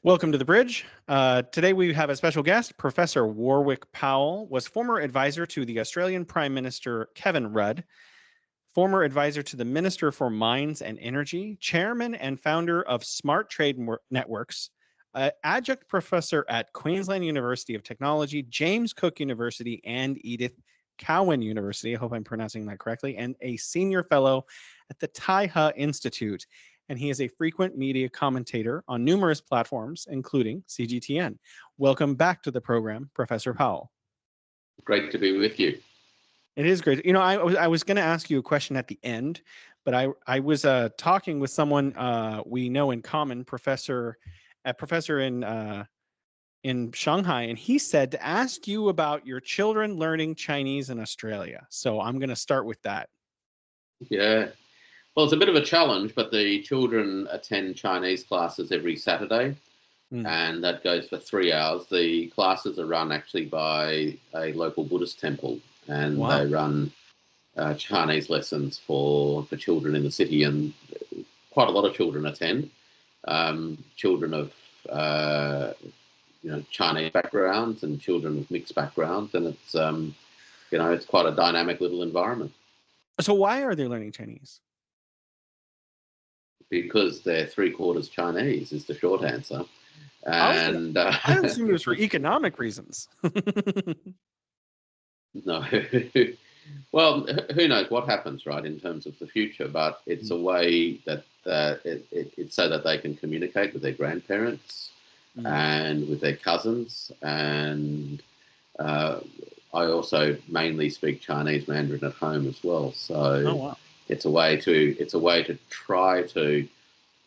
Welcome to the Bridge. Today we have a special guest. Professor Warwick Powell was former advisor to the Australian Prime Minister Kevin Rudd, former advisor to the Minister for Mines and Energy, chairman and founder of Smart Trade Networks, adjunct professor at Queensland University of Technology, James Cook University, and Edith Cowan University. I hope I'm pronouncing that correctly, and a senior fellow at the Taihe Institute. And he is a frequent media commentator on numerous platforms, including CGTN. Welcome back to the program, Professor Powell. Great to be with you. It is great. You know, I was going to ask you a question at the end, but I was talking with someone we know in common, professor in Shanghai, and he said to ask you about your children learning Chinese in Australia. So I'm going to start with that. Yeah. Well, it's a bit of a challenge, but the children attend Chinese classes every Saturday, and that goes for 3 hours. The classes are run actually by a local Buddhist temple, and they run Chinese lessons for children in the city, and quite a lot of children attend. Children of Chinese backgrounds and children with mixed backgrounds, and it's it's quite a dynamic little environment. So why are they learning Chinese? Because they're three-quarters Chinese is the short answer. And I assume it was for economic reasons. No. Well, who knows what happens, right, in terms of the future, but it's a way that it's so that they can communicate with their grandparents and with their cousins. And I also mainly speak Chinese Mandarin at home as well. So it's a way to try to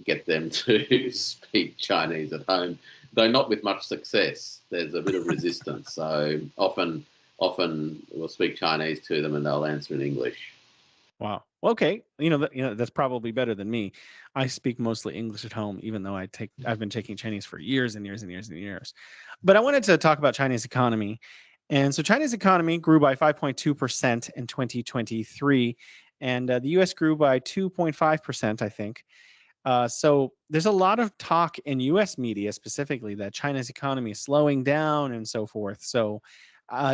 get them to speak Chinese at home, though not with much success. There's a bit of resistance. So often we'll speak Chinese to them and they'll answer in English. Wow. Okay. That's probably better than me. I speak mostly English at home, even though I've been taking Chinese for years and years and years and years. But I wanted to talk about China's economy. And so China's economy grew by 5.2% in 2023, and the U.S. grew by 2.5%, I think. So there's a lot of talk in U.S. media specifically that China's economy is slowing down and so forth. So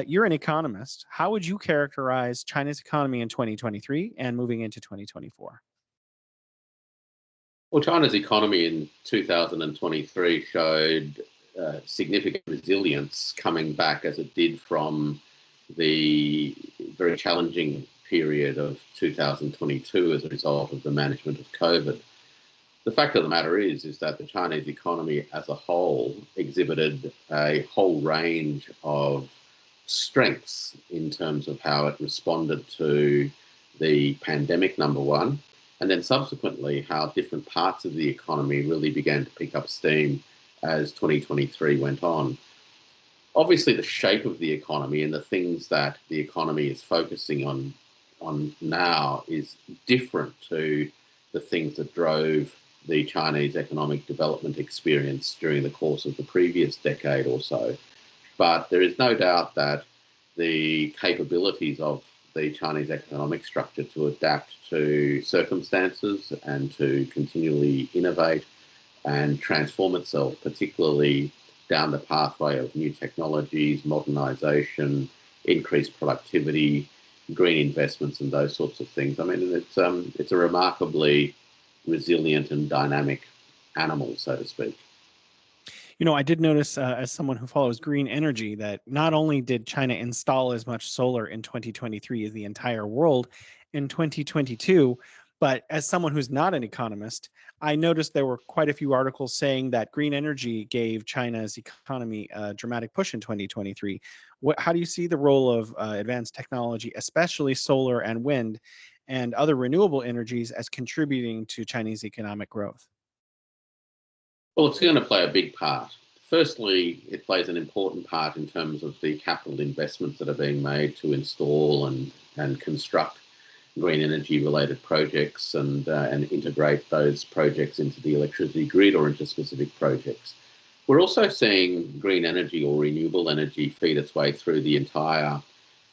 you're an economist. How would you characterize China's economy in 2023 and moving into 2024? Well, China's economy in 2023 showed significant resilience coming back as it did from the very challenging period of 2022 as a result of the management of COVID. The fact of the matter is that the Chinese economy as a whole exhibited a whole range of strengths in terms of how it responded to the pandemic, number one, and then subsequently how different parts of the economy really began to pick up steam as 2023 went on. Obviously, the shape of the economy and the things that the economy is focusing on now is different to the things that drove the Chinese economic development experience during the course of the previous decade or so. But there is no doubt that the capabilities of the Chinese economic structure to adapt to circumstances and to continually innovate and transform itself, particularly down the pathway of new technologies, modernization, increased productivity, green investments, and those sorts of things. I mean, it's a remarkably resilient and dynamic animal, so to speak. You know, I did notice as someone who follows green energy that not only did China install as much solar in 2023 as the entire world in 2022, but as someone who's not an economist, I noticed there were quite a few articles saying that green energy gave China's economy a dramatic push in 2023. How do you see the role of advanced technology, especially solar and wind and other renewable energies, as contributing to Chinese economic growth? Well, it's going to play a big part. Firstly, it plays an important part in terms of the capital investments that are being made to install and construct green energy related projects and integrate those projects into the electricity grid or into specific projects. We're also seeing green energy or renewable energy feed its way through the entire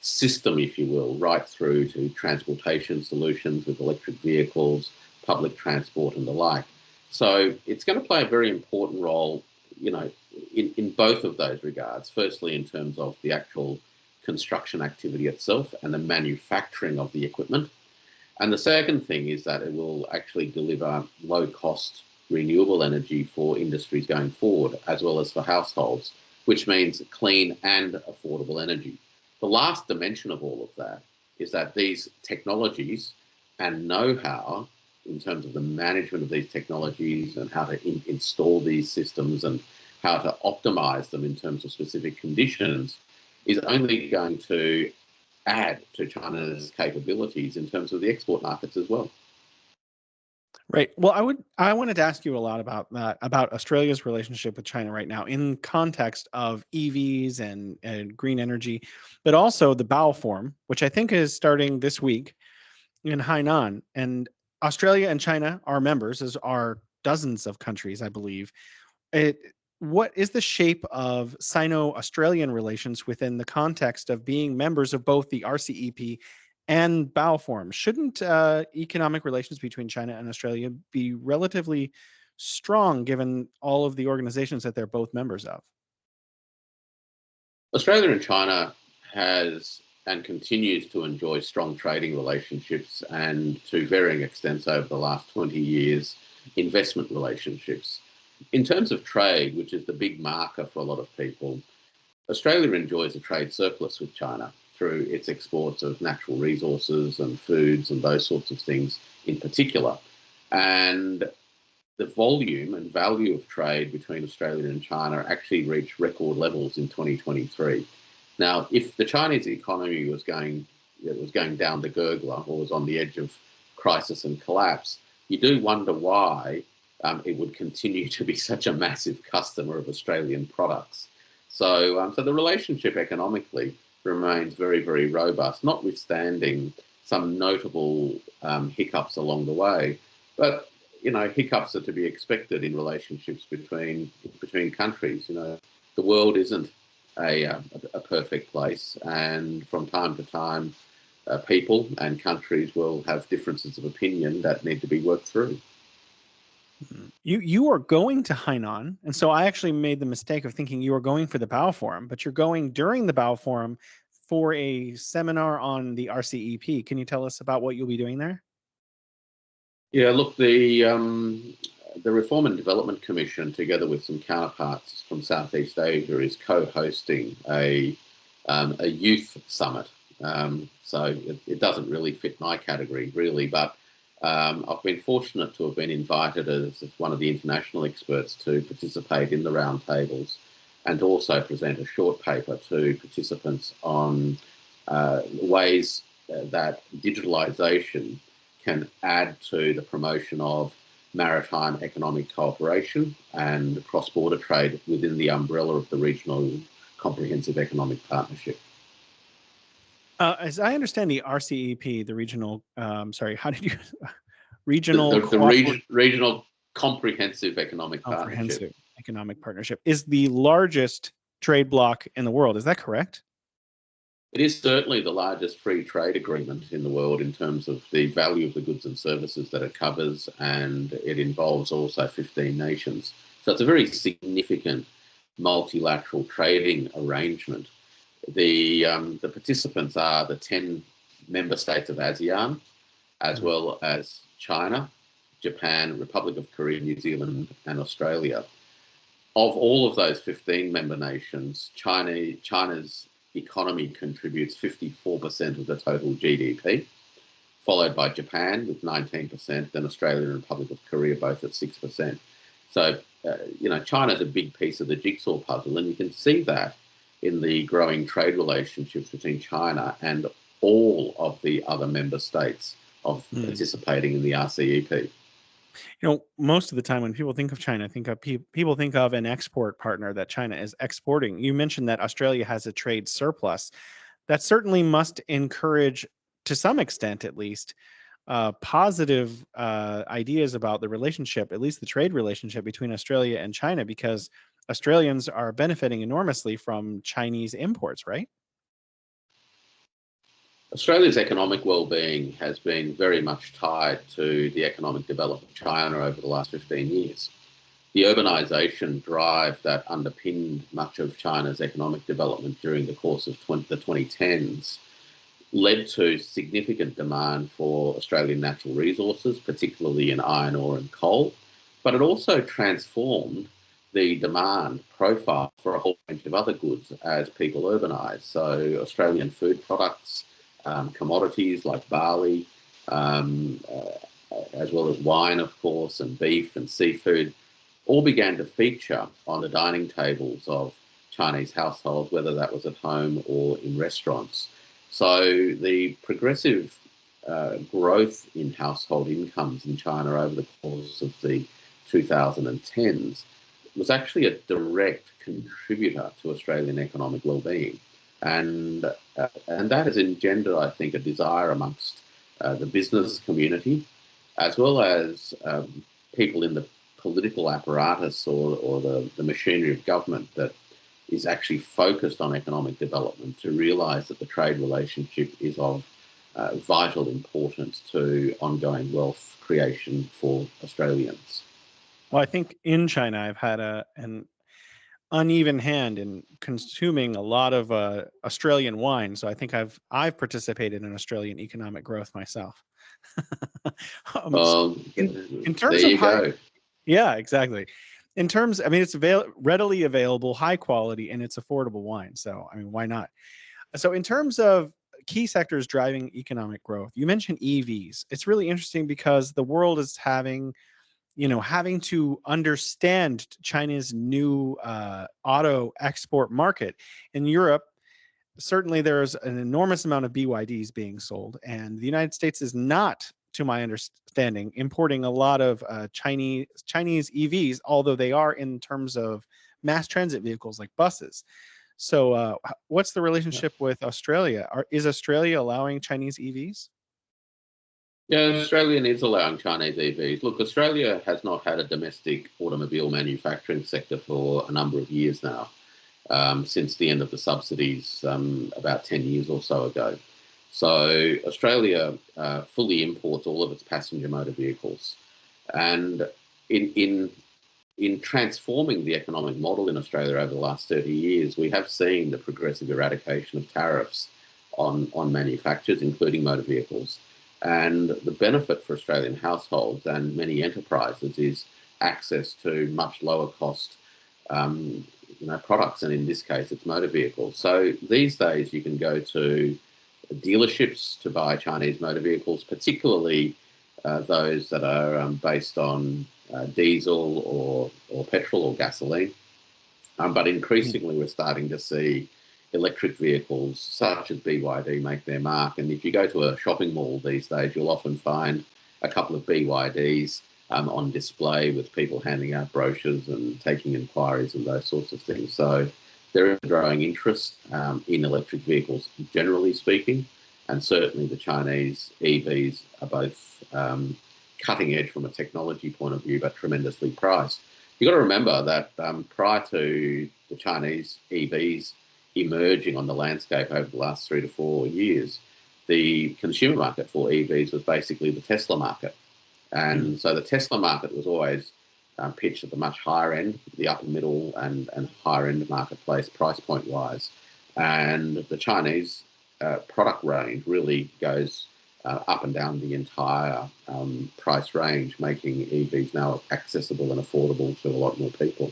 system, if you will, right through to transportation solutions with electric vehicles, public transport and the like. So it's going to play a very important role in both of those regards. Firstly, in terms of the actual construction activity itself and the manufacturing of the equipment. And the second thing is that it will actually deliver low-cost renewable energy for industries going forward, as well as for households, which means clean and affordable energy. The last dimension of all of that is that these technologies and know-how in terms of the management of these technologies and how to install these systems and how to optimize them in terms of specific conditions is only going to add to China's capabilities in terms of the export markets as well. Right. Well, I wanted to ask you a lot about that, about Australia's relationship with China right now in context of EVs and green energy, but also the Boao Forum, which I think is starting this week in Hainan. And Australia and China are members, as are dozens of countries, I believe. What is the shape of Sino-Australian relations within the context of being members of both the RCEP and Boao Forum? Shouldn't economic relations between China and Australia be relatively strong given all of the organizations that they're both members of? Australia and China has and continues to enjoy strong trading relationships and, to varying extents over the last 20 years, investment relationships. In terms of trade, which is the big marker for a lot of people, Australia enjoys a trade surplus with China through its exports of natural resources and foods and those sorts of things in particular. And the volume and value of trade between Australia and China actually reached record levels in 2023. Now, if the Chinese economy was going down the gurgler or was on the edge of crisis and collapse, you do wonder why it would continue to be such a massive customer of Australian products. So the relationship economically remains very, very robust, notwithstanding some notable hiccups along the way. But, hiccups are to be expected in relationships between countries. The world isn't a perfect place, and from time to time, people and countries will have differences of opinion that need to be worked through. You are going to Hainan, and so I actually made the mistake of thinking you were going for the Boao Forum, but you're going during the Boao Forum for a seminar on the RCEP. Can you tell us about what you'll be doing there? Yeah, look, the Reform and Development Commission, together with some counterparts from Southeast Asia, is co-hosting a youth summit. So it doesn't really fit my category, really, but I've been fortunate to have been invited as one of the international experts to participate in the roundtables and to also present a short paper to participants on ways that digitalisation can add to the promotion of maritime economic cooperation and cross-border trade within the umbrella of the Regional Comprehensive Economic Partnership. As I understand the RCEP, the regional, Regional Comprehensive Economic Partnership is the largest trade bloc in the world. Is that correct? It is certainly the largest free trade agreement in the world in terms of the value of the goods and services that it covers, and it involves also 15 nations. So it's a very significant multilateral trading arrangement. The participants are the 10 member states of ASEAN, as well as China, Japan, Republic of Korea, New Zealand, and Australia. Of all of those 15 member nations, China's economy contributes 54% of the total GDP, followed by Japan with 19%, then Australia and Republic of Korea both at 6%. So, China's a big piece of the jigsaw puzzle, and you can see that in the growing trade relationships between China and all of the other member states of participating in the RCEP. Most of the time when people think of China, people think of an export partner that China is exporting. You mentioned that Australia has a trade surplus. That certainly must encourage, to some extent at least, positive ideas about the relationship, at least the trade relationship between Australia and China, because Australians are benefiting enormously from Chinese imports, right? Australia's economic well-being has been very much tied to the economic development of China over the last 15 years. the urbanization drive that underpinned much of China's economic development during the course of the 2010s led to significant demand for Australian natural resources, particularly in iron ore and coal, but it also transformed the demand profile for a whole range of other goods as people urbanise. So Australian food products, commodities like barley, as well as wine, of course, and beef and seafood, all began to feature on the dining tables of Chinese households, whether that was at home or in restaurants. So the progressive growth in household incomes in China over the course of the 2010s was actually a direct contributor to Australian economic well-being. And that has engendered, I think, a desire amongst the business community, as well as people in the political apparatus or the machinery of government that is actually focused on economic development, to realise that the trade relationship is of vital importance to ongoing wealth creation for Australians. Well, I think in China, I've had an uneven hand in consuming a lot of Australian wine. So I think I've participated in Australian economic growth myself. In There terms of you go. yeah, exactly. In terms, I mean, it's readily available, high quality, and it's affordable wine. So, I mean, why not? So, in terms of key sectors driving economic growth, you mentioned EVs. It's really interesting because the world is having to understand China's new auto export market. In Europe, certainly there's an enormous amount of BYDs being sold, and the United States is not, to my understanding, importing a lot of Chinese EVs, although they are in terms of mass transit vehicles like buses. So what's the relationship with Australia? Is Australia allowing Chinese EVs? Yeah, Australian is allowing Chinese EVs. Look, Australia has not had a domestic automobile manufacturing sector for a number of years now, since the end of the subsidies about 10 years or so ago. So Australia fully imports all of its passenger motor vehicles. And in transforming the economic model in Australia over the last 30 years, we have seen the progressive eradication of tariffs on manufacturers, including motor vehicles. And the benefit for Australian households and many enterprises is access to much lower cost products, and in this case, it's motor vehicles. So these days, you can go to dealerships to buy Chinese motor vehicles, particularly those that are based on diesel or petrol or gasoline. But increasingly, we're starting to see electric vehicles such as BYD make their mark. And if you go to a shopping mall these days, you'll often find a couple of BYDs on display with people handing out brochures and taking inquiries and those sorts of things. So there is a growing interest in electric vehicles, generally speaking, and certainly the Chinese EVs are both cutting edge from a technology point of view, but tremendously priced. You've got to remember that prior to the Chinese EVs emerging on the landscape over the last 3 to 4 years, the consumer market for EVs was basically the Tesla market. And so the Tesla market was always pitched at the much higher end, the upper middle and higher end marketplace price point wise. And the Chinese product range really goes up and down the entire price range, making EVs now accessible and affordable to a lot more people.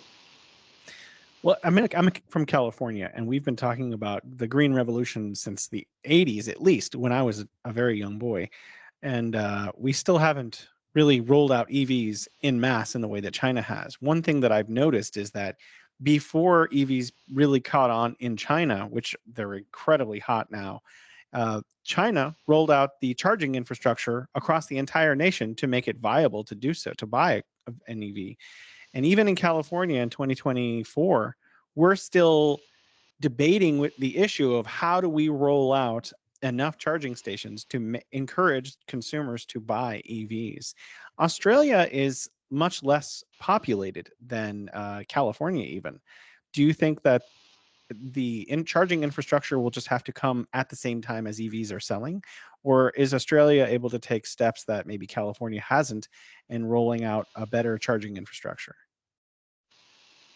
Well, I'm from California, and we've been talking about the Green Revolution since the 80s, at least when I was a very young boy. And we still haven't really rolled out EVs in mass in the way that China has. One thing that I've noticed is that before EVs really caught on in China, which they're incredibly hot now, China rolled out the charging infrastructure across the entire nation to make it viable to do so, to buy an EV. And even in California in 2024, we're still debating with the issue of how do we roll out enough charging stations to encourage consumers to buy EVs. Australia is much less populated than California even. Do you think that the charging infrastructure will just have to come at the same time as EVs are selling? Or is Australia able to take steps that maybe California hasn't in rolling out a better charging infrastructure?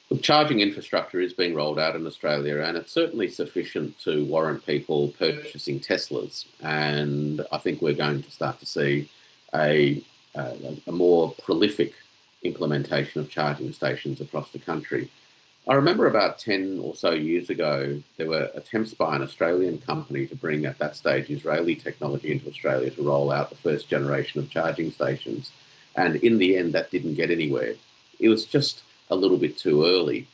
Look, charging infrastructure is being rolled out in Australia, and it's certainly sufficient to warrant people purchasing Teslas. And I think we're going to start to see a, a more prolific implementation of charging stations across the country. I remember about 10 or so years ago, there were attempts by an Australian company to bring, at that stage, Israeli technology into Australia to roll out the first generation of charging stations. And in the end, that didn't get anywhere. It was just a little bit too early.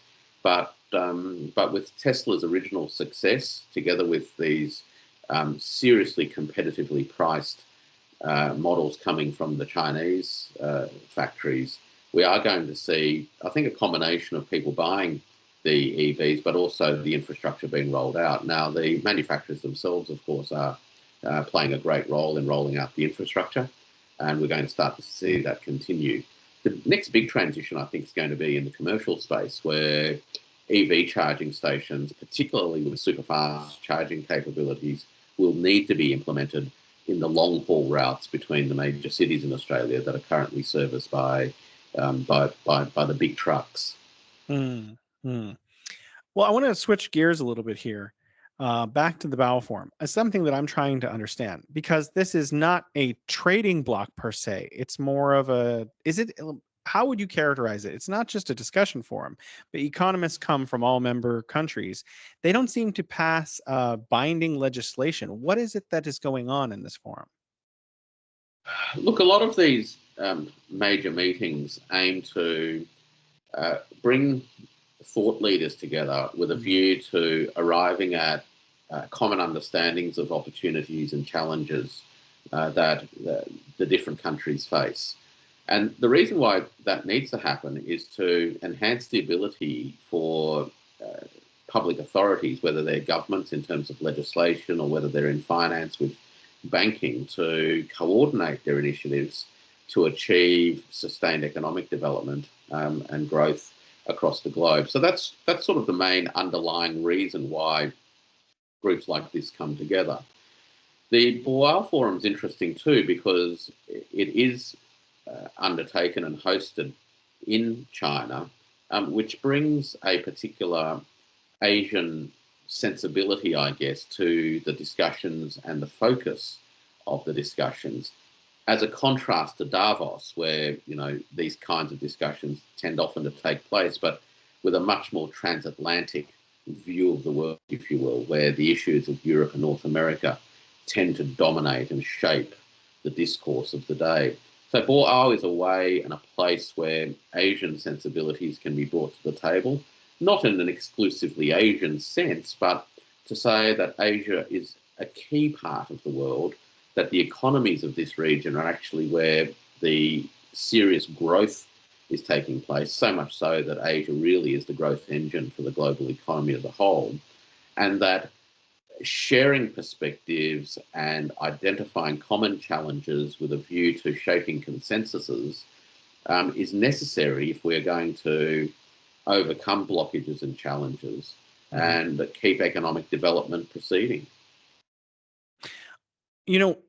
But with Tesla's original success, together with these seriously competitively priced models coming from the Chinese factories, we are going to see, I think, a combination of people buying the EVs, but also the infrastructure being rolled out. Now, the manufacturers themselves, of course, are playing a great role in rolling out the infrastructure, and we're going to start to see that continue. The next big transition, I think, is going to be in the commercial space, where EV charging stations, particularly with super fast charging capabilities, will need to be implemented in the long-haul routes between the major cities in Australia that are currently serviced by the big trucks. Mm, mm. Well, I want to switch gears a little bit here, back to the Boao Forum. It's something that I'm trying to understand, because this is not a trading block per se. It's more of a, how would you characterize it? It's not just a discussion forum, but economists come from all member countries. They don't seem to pass binding legislation. What is it that is going on in this forum? Look, a lot of these major meetings aim to bring thought leaders together with a view to arriving at common understandings of opportunities and challenges that the different countries face. And the reason why that needs to happen is to enhance the ability for public authorities, whether they're governments in terms of legislation or whether they're in finance with banking, to coordinate their initiatives to achieve sustained economic development and growth across the globe. So that's sort of the main underlying reason why groups like this come together. The Boao Forum is interesting too, because it is undertaken and hosted in China, which brings a particular Asian sensibility, I guess, to the discussions and the focus of the discussions, as a contrast to Davos, where these kinds of discussions tend often to take place, but with a much more transatlantic view of the world, if you will, where the issues of Europe and North America tend to dominate and shape the discourse of the day. So Boao is a way and a place where Asian sensibilities can be brought to the table, not in an exclusively Asian sense, but to say that Asia is a key part of the world, that the economies of this region are actually where the serious growth is taking place, so much so that Asia really is the growth engine for the global economy as a whole, and that sharing perspectives and identifying common challenges with a view to shaping consensuses is necessary if we're going to overcome blockages and challenges and keep economic development proceeding.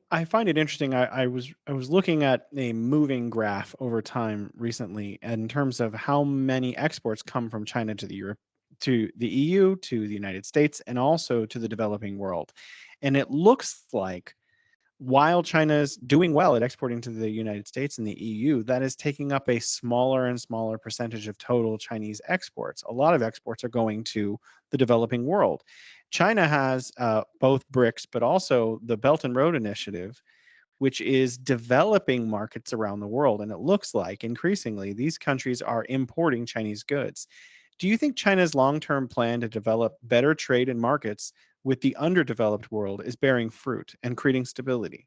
I find it interesting. I was looking at a moving graph over time recently in terms of how many exports come from China to to the EU, to the United States, and also to the developing world. And it looks like, while China's doing well at exporting to the United States and the EU, that is taking up a smaller and smaller percentage of total Chinese exports. A lot of exports are going to the developing world. China has both BRICS, but also the Belt and Road Initiative, which is developing markets around the world. And it looks like increasingly these countries are importing Chinese goods. Do you think China's long-term plan to develop better trade and markets with the underdeveloped world is bearing fruit and creating stability?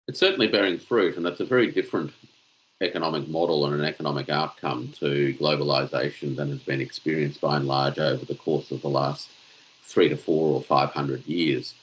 It's certainly bearing fruit, and that's a very different economic model and an economic outcome to globalization than has been experienced by and large over the course of the last 300 to 400 or 500 years.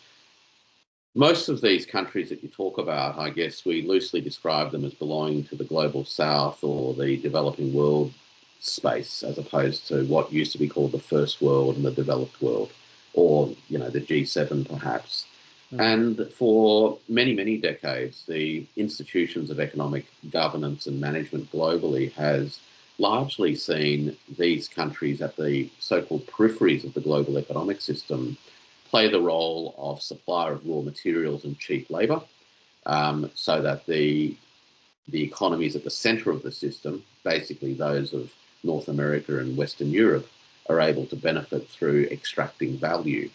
Most of these countries that you talk about, I guess we loosely describe them as belonging to the global south or the developing world space, as opposed to what used to be called the first world and the developed world, or the G7 perhaps. And for many, many decades, the institutions of economic governance and management globally has largely seen these countries at the so-called peripheries of the global economic system play the role of supplier of raw materials and cheap labour, so that the economies at the centre of the system, basically those of North America and Western Europe, are able to benefit through extracting value.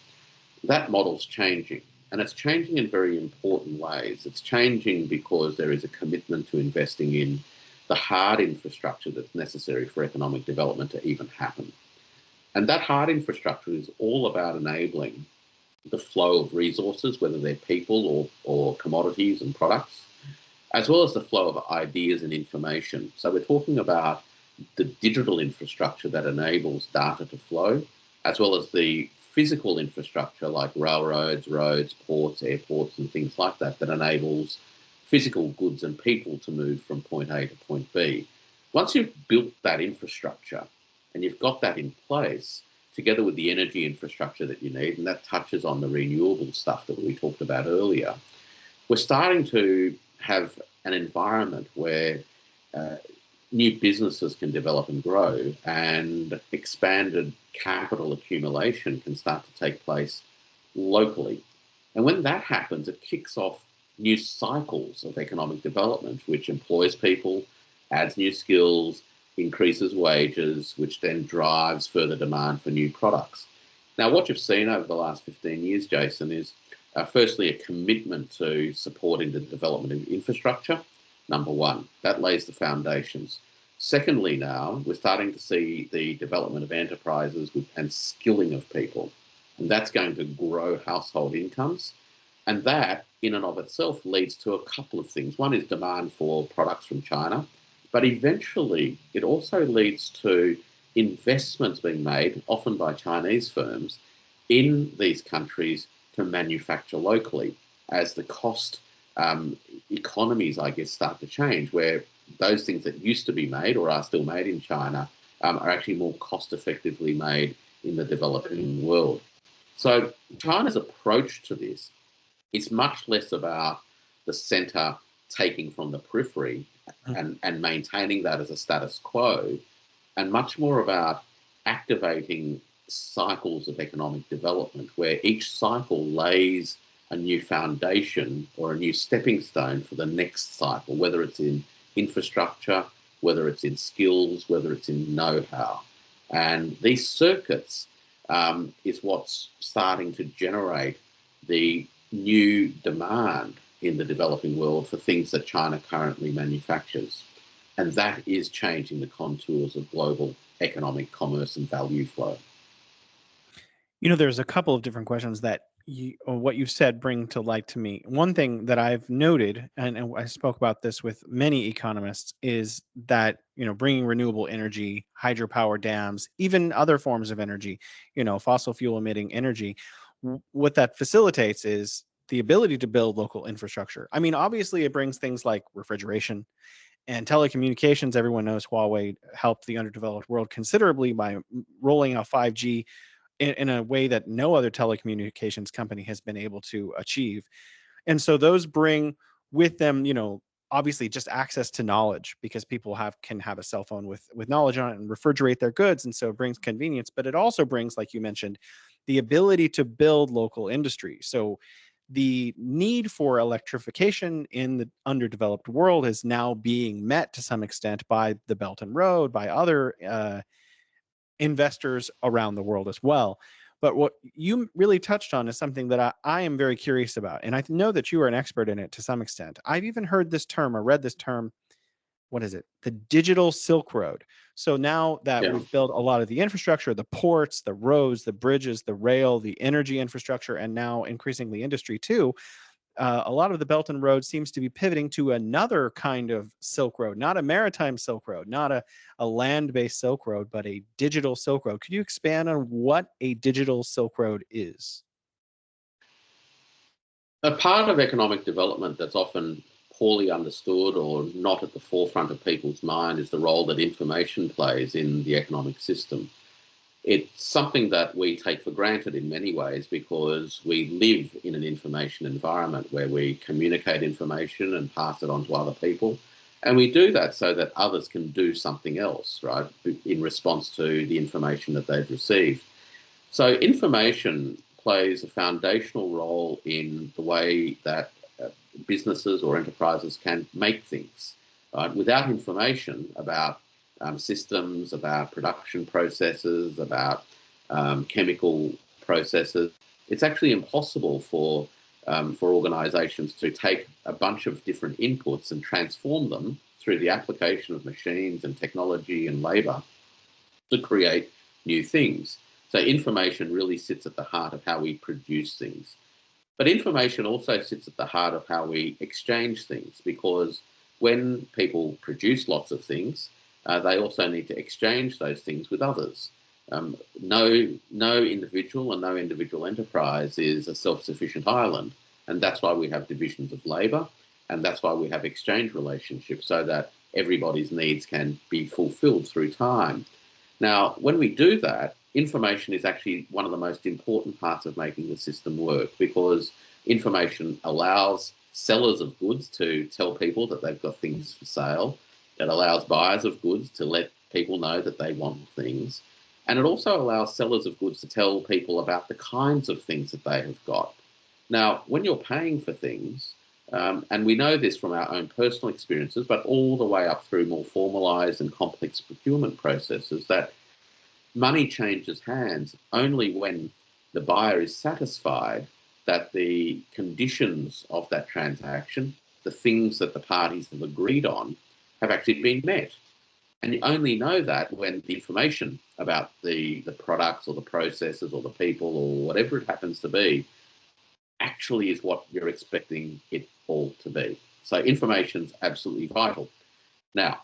That model's changing, and it's changing in very important ways. It's changing because there is a commitment to investing in the hard infrastructure that's necessary for economic development to even happen. And that hard infrastructure is all about enabling the flow of resources, whether they're people or commodities and products, as well as the flow of ideas and information. So we're talking about the digital infrastructure that enables data to flow, as well as the physical infrastructure like railroads, roads, ports, airports, and things like that, that enables physical goods and people to move from point A to point B. Once you've built that infrastructure and you've got that in place, together with the energy infrastructure that you need, and that touches on the renewable stuff that we talked about earlier, we're starting to have an environment where new businesses can develop and grow, and expanded capital accumulation can start to take place locally. And when that happens, it kicks off new cycles of economic development, which employs people, adds new skills, increases wages, which then drives further demand for new products. Now, what you've seen over the last 15 years, Jason, is firstly a commitment to supporting the development of infrastructure, number one. That lays the foundations. Secondly, now, we're starting to see the development of enterprises and skilling of people, and that's going to grow household incomes. And that, in and of itself, leads to a couple of things. One is demand for products from China, but eventually it also leads to investments being made, often by Chinese firms, in these countries to manufacture locally, as the cost economies, I guess, start to change, where those things that used to be made or are still made in China are actually more cost effectively made in the developing world. So China's approach to this is much less about the centre taking from the periphery and maintaining that as a status quo, and much more about activating cycles of economic development, where each cycle lays a new foundation or a new stepping stone for the next cycle, whether it's in infrastructure, whether it's in skills, whether it's in know-how. And these circuits is what's starting to generate the new demand in the developing world for things that China currently manufactures. And that is changing the contours of global economic commerce and value flow. There's a couple of different questions that what you've said bring to light to me. One thing that I've noted, and I spoke about this with many economists, is that, bringing renewable energy, hydropower dams, even other forms of energy, fossil fuel emitting energy, what that facilitates is the ability to build local infrastructure. I mean, obviously it brings things like refrigeration and telecommunications. Everyone knows Huawei helped the underdeveloped world considerably by rolling out 5G in a way that no other telecommunications company has been able to achieve. And so those bring with them, obviously just access to knowledge, because people can have a cell phone with knowledge on it and refrigerate their goods. And so it brings convenience, but it also brings, like you mentioned, the ability to build local industry. So the need for electrification in the underdeveloped world is now being met to some extent by the Belt and Road, by other investors around the world as well. But what you really touched on is something that I am very curious about. And I know that you are an expert in it to some extent. I've even heard this term or read this term. What is it? The digital Silk Road. So now that Yeah. we've built a lot of the infrastructure, the ports, the roads, the bridges, the rail, the energy infrastructure, and now increasingly industry too, a lot of the Belt and Road seems to be pivoting to another kind of Silk Road, not a maritime Silk Road, not a land-based Silk Road, but a digital Silk Road. Could you expand on what a digital Silk Road is? A part of economic development that's often poorly understood or not at the forefront of people's mind is the role that information plays in the economic system. It's something that we take for granted in many ways, because we live in an information environment where we communicate information and pass it on to other people. And we do that so that others can do something else, right, in response to the information that they've received. So information plays a foundational role in the way that businesses or enterprises can make things. Right? Without information about systems, about production processes, about chemical processes, it's actually impossible for organisations to take a bunch of different inputs and transform them through the application of machines and technology and labour to create new things. So information really sits at the heart of how we produce things. But information also sits at the heart of how we exchange things, because when people produce lots of things, they also need to exchange those things with others. No individual and no individual enterprise is a self-sufficient island, and that's why we have divisions of labour, and that's why we have exchange relationships, so that everybody's needs can be fulfilled through time. Now, when we do that, information is actually one of the most important parts of making the system work, because information allows sellers of goods to tell people that they've got things for sale. It allows buyers of goods to let people know that they want things. And it also allows sellers of goods to tell people about the kinds of things that they have got. Now, when you're paying for things, and we know this from our own personal experiences, but all the way up through more formalised and complex procurement processes, that money changes hands only when the buyer is satisfied that the conditions of that transaction, the things that the parties have agreed on, have actually been met. And you only know that when the information about the products or the processes or the people or whatever it happens to be actually is what you're expecting it all to be. So information is absolutely vital. Now,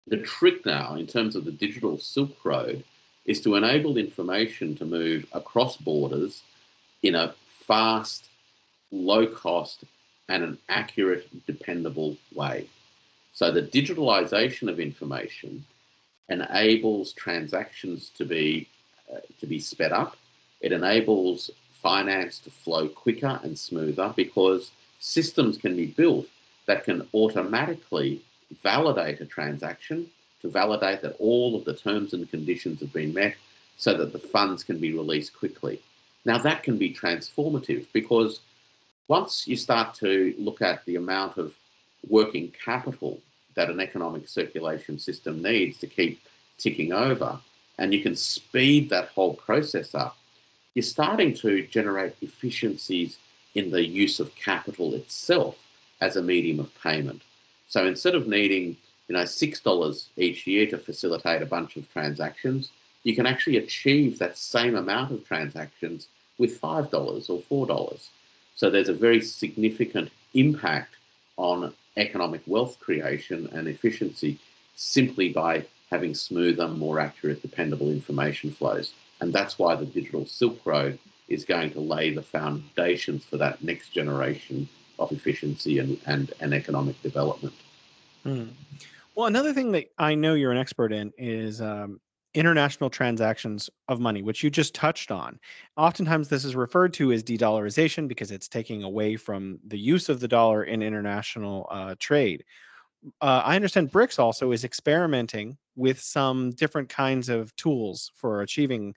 the trick now in terms of the digital Silk Road is to enable information to move across borders in a fast, low cost, and an accurate, dependable way. So the digitalization of information enables transactions to be sped up. It enables finance to flow quicker and smoother, because systems can be built that can automatically validate a transaction, to validate that all of the terms and conditions have been met, so that the funds can be released quickly. Now, that can be transformative, because once you start to look at the amount of working capital that an economic circulation system needs to keep ticking over, and you can speed that whole process up, you're starting to generate efficiencies in the use of capital itself as a medium of payment. So instead of needing $6 each year to facilitate a bunch of transactions, you can actually achieve that same amount of transactions with $5 or $4. So there's a very significant impact on economic wealth creation and efficiency simply by having smoother, more accurate, dependable information flows. And that's why the digital Silk Road is going to lay the foundations for that next generation of efficiency and economic development. Well, another thing that I know you're an expert in is international transactions of money, which you just touched on. Oftentimes, this is referred to as de-dollarization because it's taking away from the use of the dollar in international trade. I understand BRICS also is experimenting with some different kinds of tools for achieving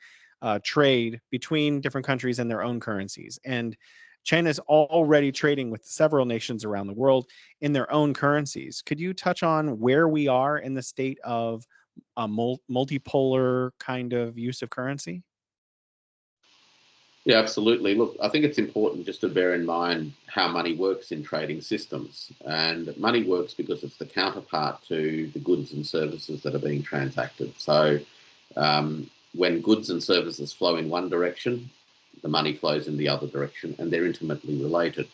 trade between different countries and their own currencies. And China is already trading with several nations around the world in their own currencies. Could you touch on where we are in the state of a multipolar kind of use of currency? Yeah, absolutely. Look, I think it's important just to bear in mind how money works in trading systems. And money works because it's the counterpart to the goods and services that are being transacted. So when goods and services flow in one direction, the money flows in the other direction, and they're intimately related.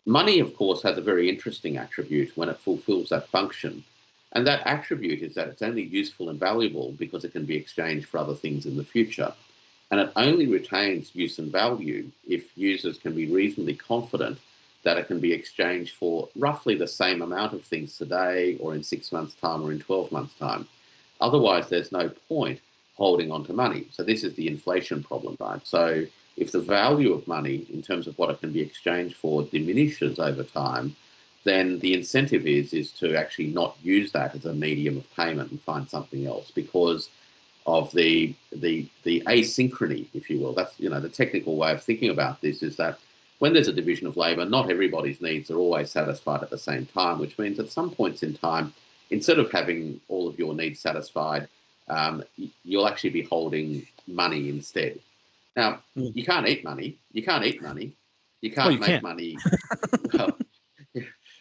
Money, of course, has a very interesting attribute when it fulfills that function. And that attribute is that it's only useful and valuable because it can be exchanged for other things in the future. And it only retains use and value if users can be reasonably confident that it can be exchanged for roughly the same amount of things today, or in 6 months' time, or in 12 months' time. Otherwise, there's no point holding on to money. So this is the inflation problem, right? So if the value of money in terms of what it can be exchanged for diminishes over time, then the incentive is to actually not use that as a medium of payment and find something else, because of the asynchrony, if you will. That's, the technical way of thinking about this is that when there's a division of labour, not everybody's needs are always satisfied at the same time, which means at some points in time, instead of having all of your needs satisfied, you'll actually be holding money instead. Now, you can't eat money. You can't eat money. You can't make money. Well,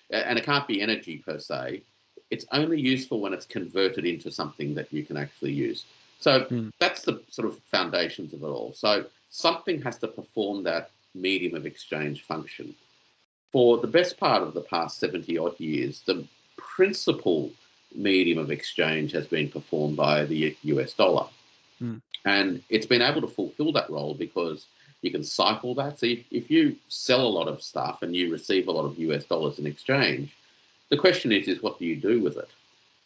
and it can't be energy per se. It's only useful when it's converted into something that you can actually use. So that's the sort of foundations of it all. So something has to perform that medium of exchange function. For the best part of the past 70 odd years, the principal medium of exchange has been performed by the US dollar. And it's been able to fulfill that role because you can cycle that. So if you sell a lot of stuff and you receive a lot of US dollars in exchange, the question is what do you do with it?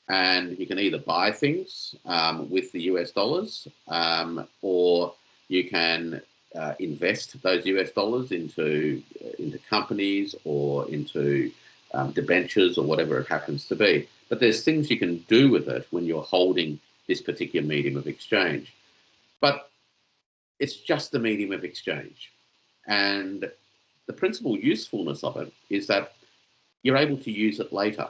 And you can either buy things with the US dollars, or you can invest those US dollars into companies or into debentures or whatever it happens to be. But there's things you can do with it when you're holding this particular medium of exchange. But it's just the medium of exchange. And the principal usefulness of it is that you're able to use it later,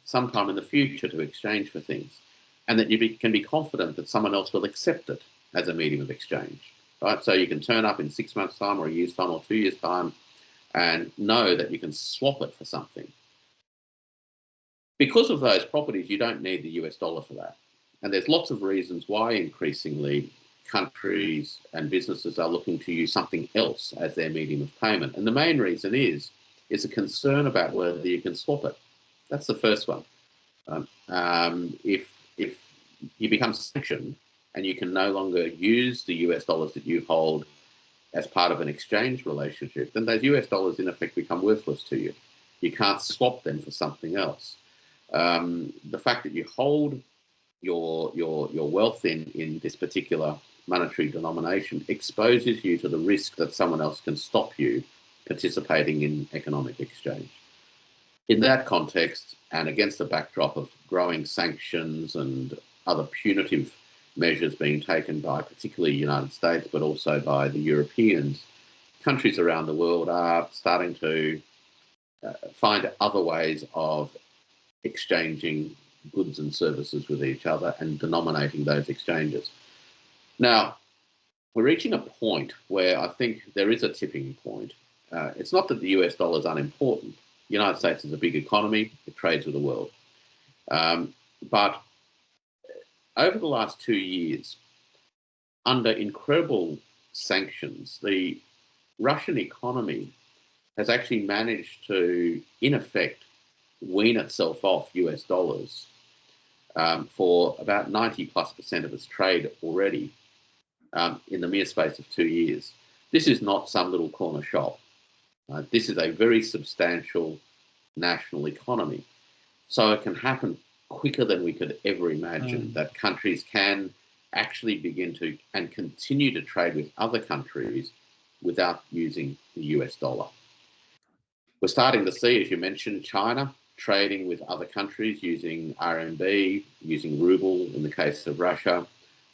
sometime in the future, to exchange for things, and that you can be confident that someone else will accept it as a medium of exchange, right? So you can turn up in 6 months' time or a year's time or 2 years' time and know that you can swap it for something. Because of those properties, you don't need the US dollar for that. And there's lots of reasons why increasingly countries and businesses are looking to use something else as their medium of payment. And the main reason is a concern about whether you can swap it. That's the first one. If you become sanctioned and you can no longer use the US dollars that you hold as part of an exchange relationship, then those US dollars in effect become worthless to you. You can't swap them for something else. The fact that you hold your wealth in this particular monetary denomination exposes you to the risk that someone else can stop you participating in economic exchange. In that context, and against the backdrop of growing sanctions and other punitive measures being taken by particularly the United States, but also by the Europeans, countries around the world are starting to find other ways of exchanging goods and services with each other and denominating those exchanges. Now, we're reaching a point where I think there is a tipping point. It's not that the US dollar is unimportant. The United States is a big economy. It trades with the world. But over the last 2 years, under incredible sanctions, the Russian economy has actually managed to, in effect, wean itself off US dollars for about 90+% of its trade already in the mere space of 2 years. This is not some little corner shop. This is a very substantial national economy. So it can happen quicker than we could ever imagine, that countries can actually begin to and continue to trade with other countries without using the US dollar. We're starting to see, as you mentioned, China trading with other countries using RMB, using ruble in the case of Russia,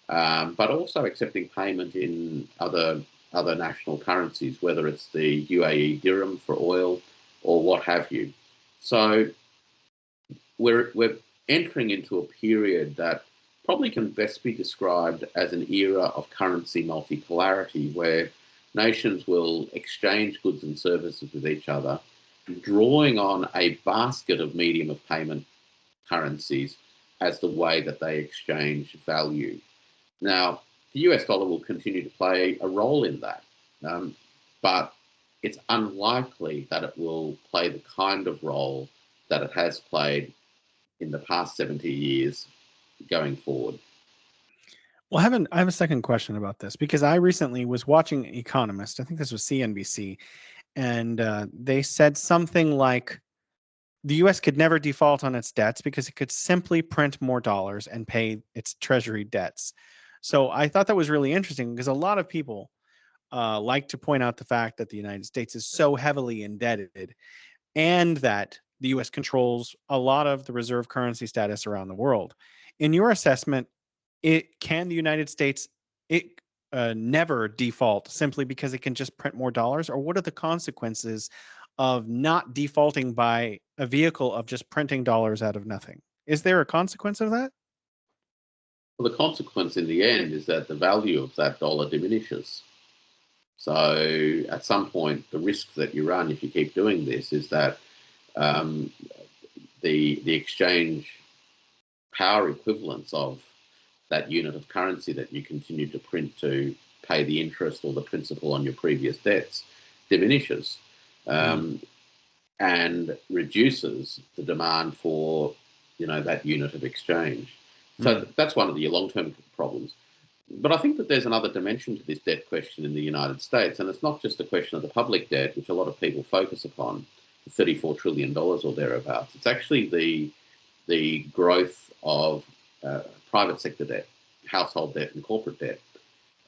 but also accepting payment in other national currencies, whether it's the UAE dirham for oil or what have you. So we're entering into a period that probably can best be described as an era of currency multipolarity, where nations will exchange goods and services with each other, drawing on a basket of medium of payment currencies as the way that they exchange value. Now, the US dollar will continue to play a role in that, but it's unlikely that it will play the kind of role that it has played in the past 70 years going forward. Well, I have a second question about this, because I recently was watching Economist. I think this was CNBC, and they said something like the U.S. could never default on its debts because it could simply print more dollars and pay its treasury debts. So I thought that was really interesting, because a lot of people like to point out the fact that the United States is so heavily indebted, and that the US controls a lot of the reserve currency status around the world. In your assessment, can the United States it never default simply because it can just print more dollars, or what are the consequences of not defaulting by a vehicle of just printing dollars out of nothing? Is there a consequence of that? Well, the consequence in the end is that the value of that dollar diminishes. So at some point, the risk that you run if you keep doing this is that um, the exchange power equivalence of that unit of currency that you continue to print to pay the interest or the principal on your previous debts diminishes, Mm, um, and reduces the demand for that unit of exchange. So mm, that's one of the long-term problems. But I think that there's another dimension to this debt question in the United States, and it's not just a question of the public debt, which a lot of people focus upon, $34 trillion or thereabouts. It's actually the growth of private sector debt, household debt, and corporate debt.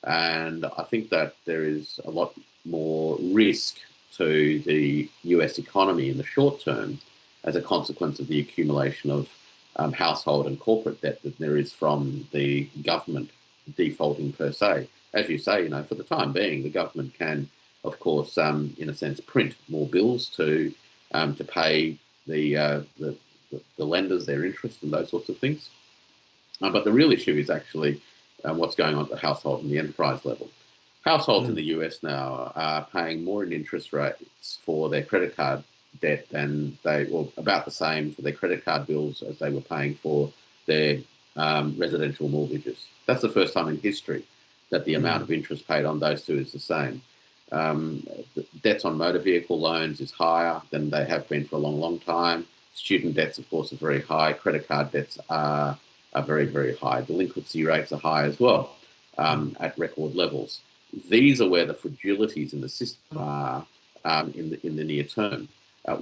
And I think that there is a lot more risk to the US economy in the short term as a consequence of the accumulation of household and corporate debt than there is from the government defaulting per se. As you say, for the time being, the government can, of course, in a sense, print more bills to pay the lenders their interest and those sorts of things. But the real issue is actually what's going on at the household and the enterprise level. Households in mm, the US now are paying more in interest rates for their credit card debt than about the same for their credit card bills as they were paying for their residential mortgages. That's the first time in history that the amount mm, of interest paid on those two is the same. The debts on motor vehicle loans is higher than they have been for a long, long time. Student debts, of course, are very high. Credit card debts are very, very high. Delinquency rates are high as well, mm. at record levels. These are where the fragilities in the system are in the near term,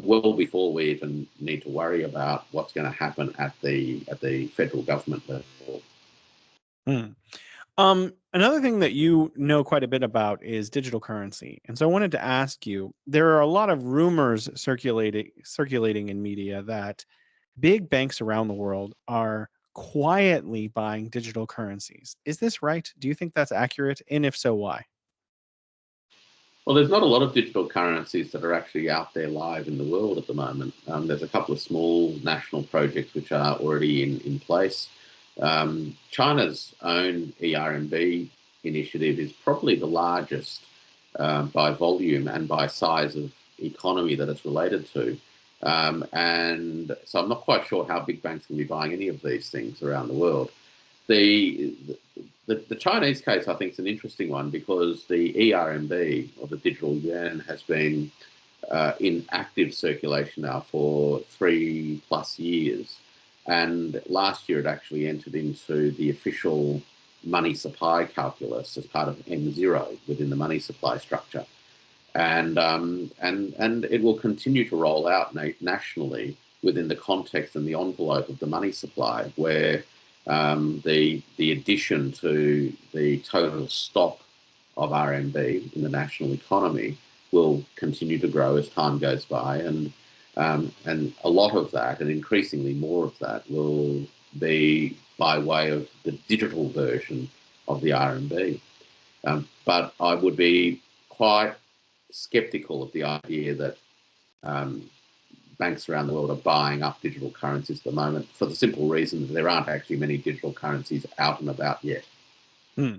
well before we even need to worry about what's going to happen at the federal government level. Mm. Another thing that you know quite a bit about is digital currency. And so I wanted to ask you, there are a lot of rumors circulating in media that big banks around the world are quietly buying digital currencies. Is this right? Do you think that's accurate? And if so, why? Well, there's not a lot of digital currencies that are actually out there live in the world at the moment. There's a couple of small national projects which are already in place. China's own ERMB initiative is probably the largest by volume and by size of economy that it's related to. And so I'm not quite sure how big banks can be buying any of these things around the world. The, the Chinese case, I think, is an interesting one because the ERMB, or the digital yuan, has been in active circulation now for 3+ years. And last year it actually entered into the official money supply calculus as part of M0 within the money supply structure. And it will continue to roll out nationally within the context and the envelope of the money supply, where the addition to the total stock of RMB in the national economy will continue to grow as time goes by, and a lot of that, and increasingly more of that, will be by way of the digital version of the RMB. But I would be quite skeptical of the idea that um, banks around the world are buying up digital currencies at the moment for the simple reason that there aren't actually many digital currencies out and about yet. Hmm.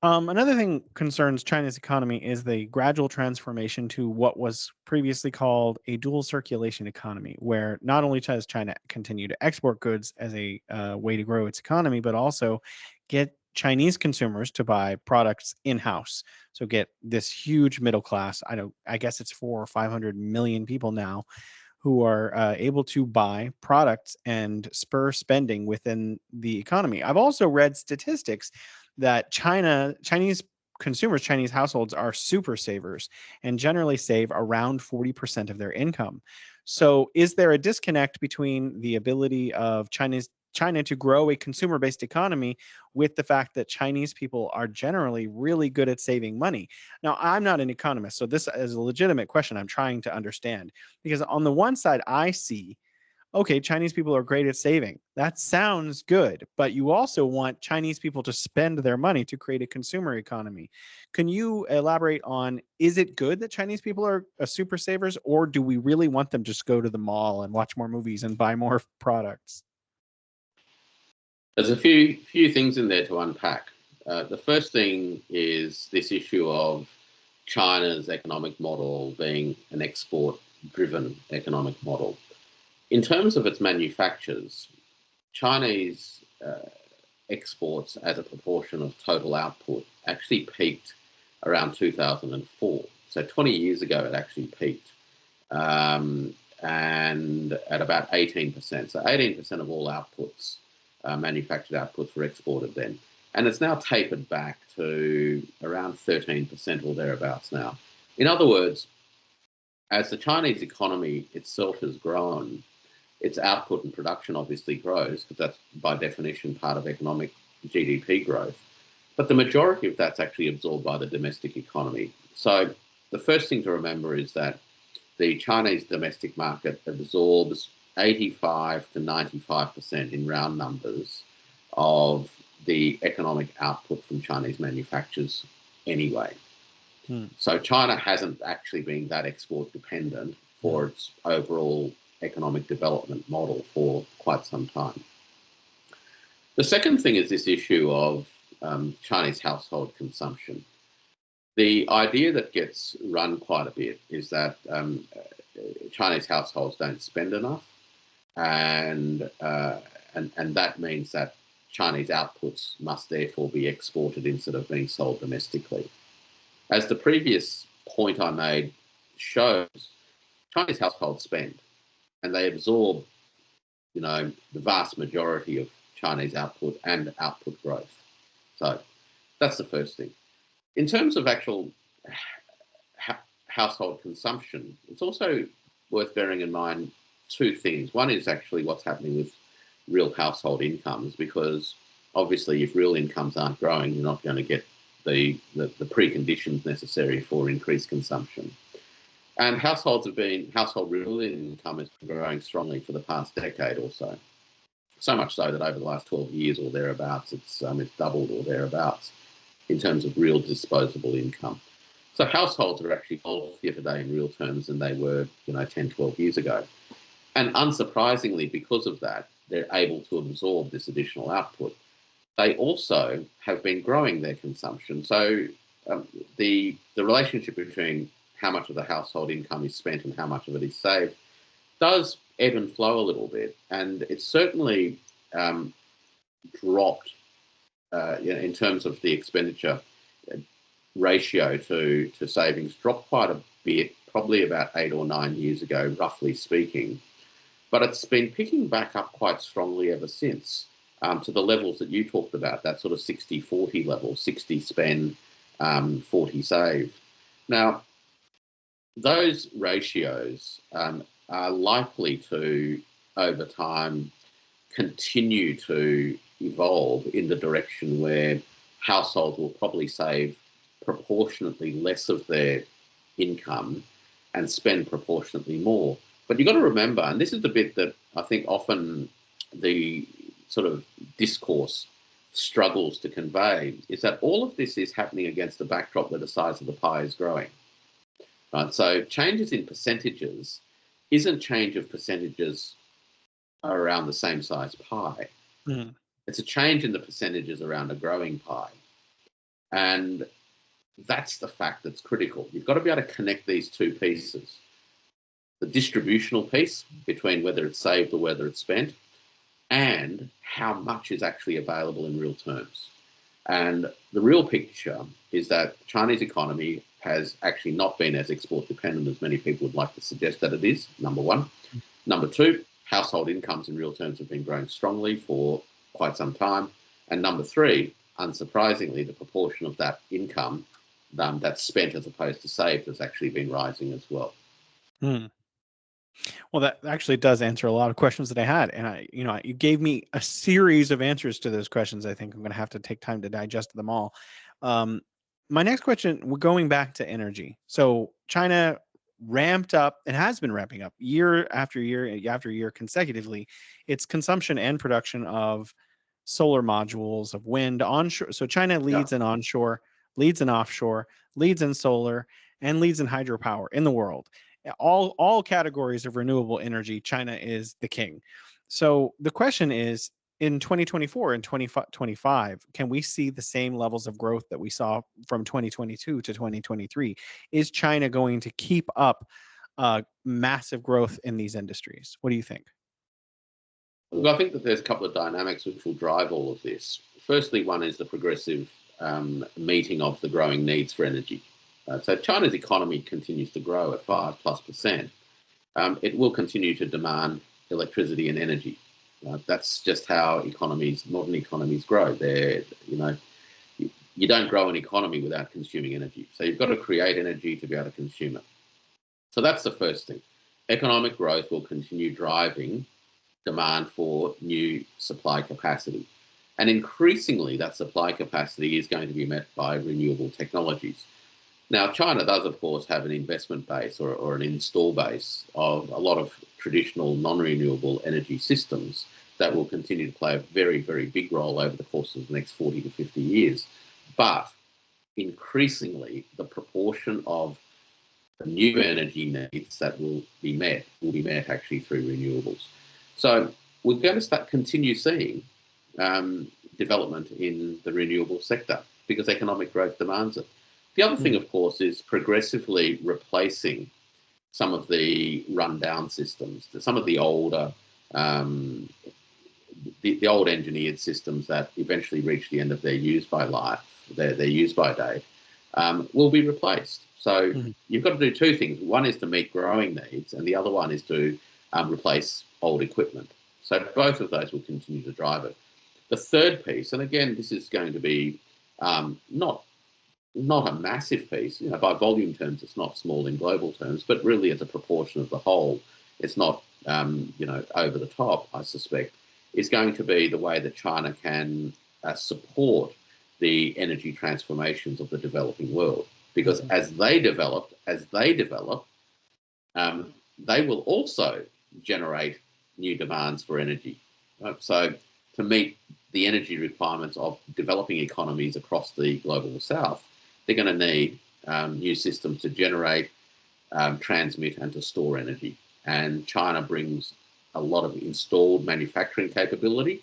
Another thing concerns China's economy is the gradual transformation to what was previously called a dual circulation economy, where not only does China continue to export goods as a way to grow its economy, but also get Chinese consumers to buy products in house. So get this huge middle class. I guess it's 400 or 500 million people now who are able to buy products and spur spending within the economy. I've also read statistics that Chinese consumers, Chinese households are super savers and generally save around 40% of their income. So is there a disconnect between the ability of China to grow a consumer-based economy with the fact that Chinese people are generally really good at saving money. Now, I'm not an economist, so this is a legitimate question I'm trying to understand. Because on the one side, I see, okay, Chinese people are great at saving. That sounds good, but you also want Chinese people to spend their money to create a consumer economy. Can you elaborate on, is it good that Chinese people are super savers, or do we really want them to just go to the mall and watch more movies and buy more products? There's a few things in there to unpack. The first thing is this issue of China's economic model being an export-driven economic model. In terms of its manufactures, Chinese exports as a proportion of total output actually peaked around 2004. So 20 years ago, it actually peaked, and at about 18%. So 18% of all outputs, manufactured outputs, were exported then. And it's now tapered back to around 13% or thereabouts now. In other words, as the Chinese economy itself has grown, its output and production obviously grows, because that's by definition part of economic GDP growth. But the majority of that's actually absorbed by the domestic economy. So the first thing to remember is that the Chinese domestic market absorbs 85 to 95% in round numbers of the economic output from Chinese manufacturers anyway. So China hasn't actually been that export dependent for its overall economic development model for quite some time. The second thing is this issue of Chinese household consumption. The idea that gets run quite a bit is that Chinese households don't spend enough, and that means that Chinese outputs must therefore be exported instead of being sold domestically. As the previous point I made shows, Chinese households spend, and they absorb, the vast majority of Chinese output and output growth. So that's the first thing. In terms of actual household consumption, it's also worth bearing in mind two things. One is actually what's happening with real household incomes, because obviously if real incomes aren't growing, you're not going to get the preconditions necessary for increased consumption. And household real income has been growing strongly for the past decade or so. So much so that over the last 12 years or thereabouts, it's doubled or thereabouts in terms of real disposable income. So households are actually healthier today in real terms than they were, 10, 12 years ago. And unsurprisingly, because of that, they're able to absorb this additional output. They also have been growing their consumption. So the relationship between how much of the household income is spent and how much of it is saved does ebb and flow a little bit. And it's certainly dropped in terms of the expenditure ratio to savings, dropped quite a bit, probably about 8 or 9 years ago, roughly speaking. But it's been picking back up quite strongly ever since, to the levels that you talked about, that sort of 60-40 level, 60 spend, 40 save. Now, those ratios are likely to, over time, continue to evolve in the direction where households will probably save proportionately less of their income and spend proportionately more. But you've got to remember, and this is the bit that I think often the sort of discourse struggles to convey, is that all of this is happening against the backdrop where the size of the pie is growing. Right? So changes in percentages isn't change of percentages around the same size pie. Mm-hmm. It's a change in the percentages around a growing pie. And that's the fact that's critical. You've got to be able to connect these two pieces. The distributional piece between whether it's saved or whether it's spent, and how much is actually available in real terms. And the real picture is that the Chinese economy has actually not been as export dependent as many people would like to suggest that it is, number one. Number two, household incomes in real terms have been growing strongly for quite some time. And number three, unsurprisingly, the proportion of that income that's spent as opposed to saved has actually been rising as well. Well, that actually does answer a lot of questions that I had, and you gave me a series of answers to those questions. I think I'm going to have to take time to digest them all. Um, my next question, we're going back to energy. So China ramped up and has been ramping up year after year after year consecutively its consumption and production of solar modules, of wind onshore. So China Yeah. leads in onshore, leads in offshore, leads in solar, and leads in hydropower in the world. All categories of renewable energy, China is the king. So the question is, in 2024 and 2025, can we see the same levels of growth that we saw from 2022 to 2023? Is China going to keep up massive growth in these industries? What do you think? Well, I think that there's a couple of dynamics which will drive all of this. Firstly, one is the progressive meeting of the growing needs for energy. So China's economy continues to grow at 5+%. It will continue to demand electricity and energy. That's just how modern economies grow. You don't grow an economy without consuming energy. So you've got to create energy to be able to consume it. So that's the first thing. Economic growth will continue driving demand for new supply capacity. And increasingly, that supply capacity is going to be met by renewable technologies. Now, China does, of course, have an investment base or an install base of a lot of traditional non-renewable energy systems that will continue to play a very, very big role over the course of the next 40 to 50 years. But increasingly, the proportion of the new energy needs that will be met actually through renewables. So we're going to continue seeing development in the renewable sector because economic growth demands it. The other thing, of course, is progressively replacing some of the rundown systems, some of the older, the old engineered systems that eventually reach the end of their use-by life, their use-by date, will be replaced. So you've got to do two things. One is to meet growing needs, and the other one is to replace old equipment. So both of those will continue to drive it. The third piece, and again, this is going to be not a massive piece, by volume terms, it's not small in global terms, but really as a proportion of the whole, it's not, over the top, I suspect, is going to be the way that China can support the energy transformations of the developing world. Because as they develop, they will also generate new demands for energy. Right? So to meet the energy requirements of developing economies across the global south, they're going to need new systems to generate, transmit, and to store energy. And China brings a lot of installed manufacturing capability